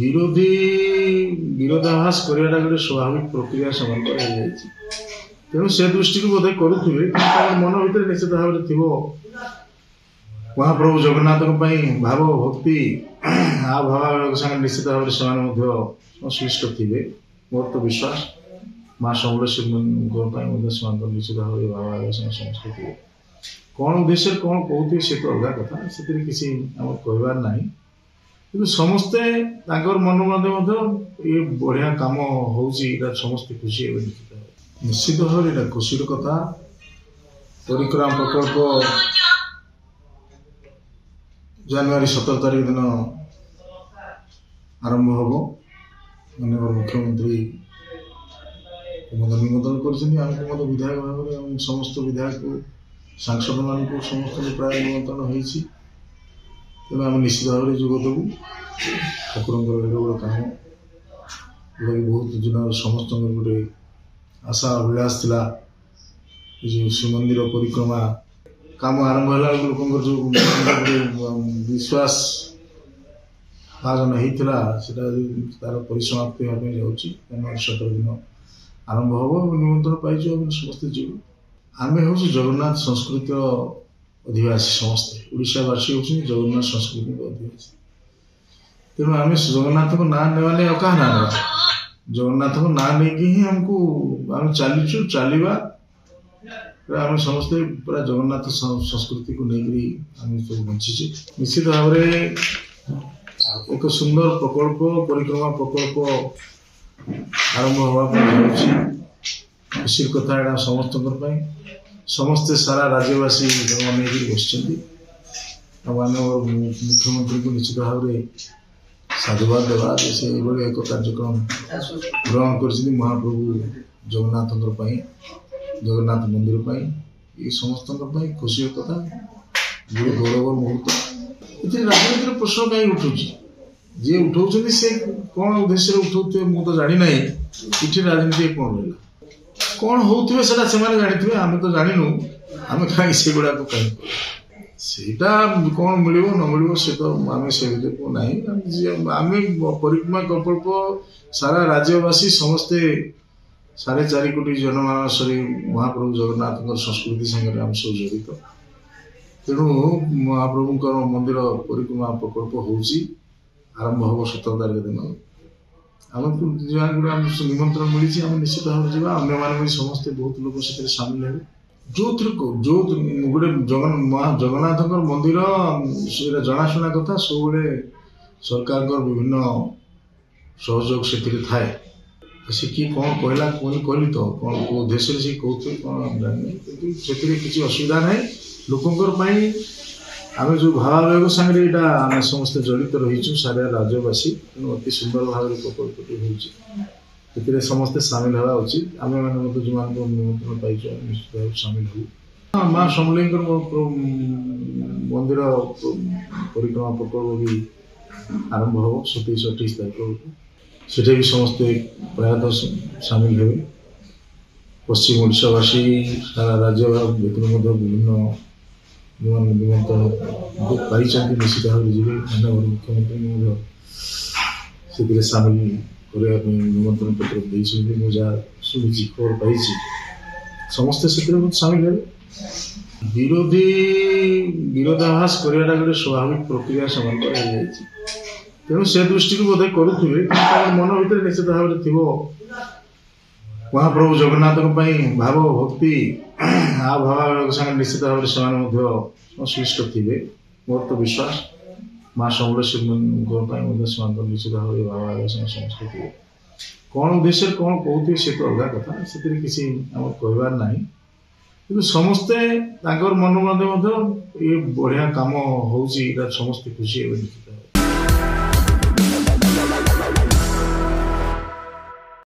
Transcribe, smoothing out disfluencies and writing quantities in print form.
विरोधी विरोधाभास करवाटा गोटे स्वाभाविक प्रक्रिया से तेणु से दृष्टि बोधे करुवे मन भर निश्चित भाव में थी महाप्रभु जगन्नाथ भाव भक्ति आ भाव संगे निश्चित भाव में संश्लिष्ट थे मोर तो विश्वास माँ समलेश्वरी निश्चित भाव भाव समस्त थे कौन उद्देश्य कौन कहते सी तो अलग कथा से किसी कहबार ना कि समस्ते मन मध्य ये बढ़िया कम हो समस्ते खुशी है निश्चित भाव में खुशी कथा परिक्रमा प्रकल्प जनवरी 17 तारीख दिन आरंभ हम माननीय मुख्यमंत्री निमंत्रण कर विधायक भाव में समस्त विधायक सांसद मान समस्त प्राय निमंत्रण होती तेना आम निश्चित भाव में जोगदेबू ठाकुर गोटे काम जोटा बहुत दिन समस्त गोटे आशा अभिलाष था जो श्रीमंदिर परिक्रमा काम आरंभ है लोक जो विश्वास आयोजन होता तार परिसमाप्ति होने जानुरी 17 दिन आरंभ हम निमंत्रण पाई समस्ते जीव आम हूँ जगन्नाथ संस्कृति अधिवासी समस्ते ओडावासी हूँ जगन्नाथ संस्कृति अधिवासी तेणु आम जगन्नाथ को ना ने क्या ना ना जगन्नाथ को ना नहीं ही हमको आम चलीचु चलवा आम समस्ते पूरा जगन्नाथ संस्कृति को लेकर सब बंचीचे निश्चित भाव में एक सुंदर प्रकल्प परिक्रमा प्रकल्प आरंभ होगा खुशी कथा यहाँ समस्त समस्ते सारा राज्यवासी नहीं बस मुख्यमंत्री को निश्चित भाव में साधुवाद देवा से एक कार्यक्रम ग्रहण कर महाप्रभु जगन्नाथ जगन्नाथ मंदिर ये समस्त खुशी कथा जो गौरव मुहूर्त ये राजनीतिर प्रश्न कहीं उठू जी उठाऊँ से कौन उद्देश्य उठाऊ मुझे जानी ना ये राजनीति कौन रहा कौन होते जानी आम तो जानू आम कहीं से गुड़ा कहीं सेटा कौन मिल न मिल से तो आम से ना आम परिक्रमा प्रकल्प सारा राज्यवासी समस्ते 4.5 कोटी जनमानस महाप्रभु जगन्नाथ संस्कृति संगे आम सब जड़ित तेणु महाप्रभु मंदिर परिक्रमा प्रकल्प हो आरंभ हम 17 तारीख दिन आमको जहाँ निमंत्रण मिली आम निश्चित भाव में जावा अन्य मान समस्ते बहुत लोग से सामिल है जो जो गोटे जगन्नाथ मंदिर जनाशुना कथा सब सरकार विभिन्न सहयोग से थाए से कि कौन कहला कौन कहली तो कौन उद्देश्य से कहते कौन जानी से किसी असुविधा ना लोकंर आम जो भावावेग सागर यहाँ आम समस्ते जड़ित रहीचु सारा राज्यवासी तेणु अति सुंदर भाव में प्रकल्प हो समस्ते सामिल हवा उचित आम मैंने जो निमंत्रण पाई निश्चित भाव सामिल हो माँ समलेई मंदिर परिक्रमा प्रकल्प भी आरंभ हम 27-28 तारीख सेठे भी समस्ते प्रायतः सामिल हे पश्चिम ओडावासी सारा राज्य भर विभिन्न निमंत्रण पाई निश्चित भाव में जी माननीय मुख्यमंत्री से सामिल करने निमंत्रण पत्र देते मुझे शुणी खबर पाई समस्ते से सामिल हे विरोधी विरोधाभास करवाटा गोटे स्वाभाविक प्रक्रिया से तेणु से दृष्टि बोधे करुवे मन भर निश्चित भाव में थी महाप्रभु जगन्नाथ भाव भक्ति आ भाव संगे निश्चित भाव में संश्लिष्ट थे मोर तो विश्वास माँ समलेश्वरी निश्चित भाव भाव समस्त थे कौन उद्देश्य कौन कहते सी तो अलग कथा से किसी कहबार ना कि समस्ते मन मध्य ये बढ़िया कम हो समस्ते खुशी है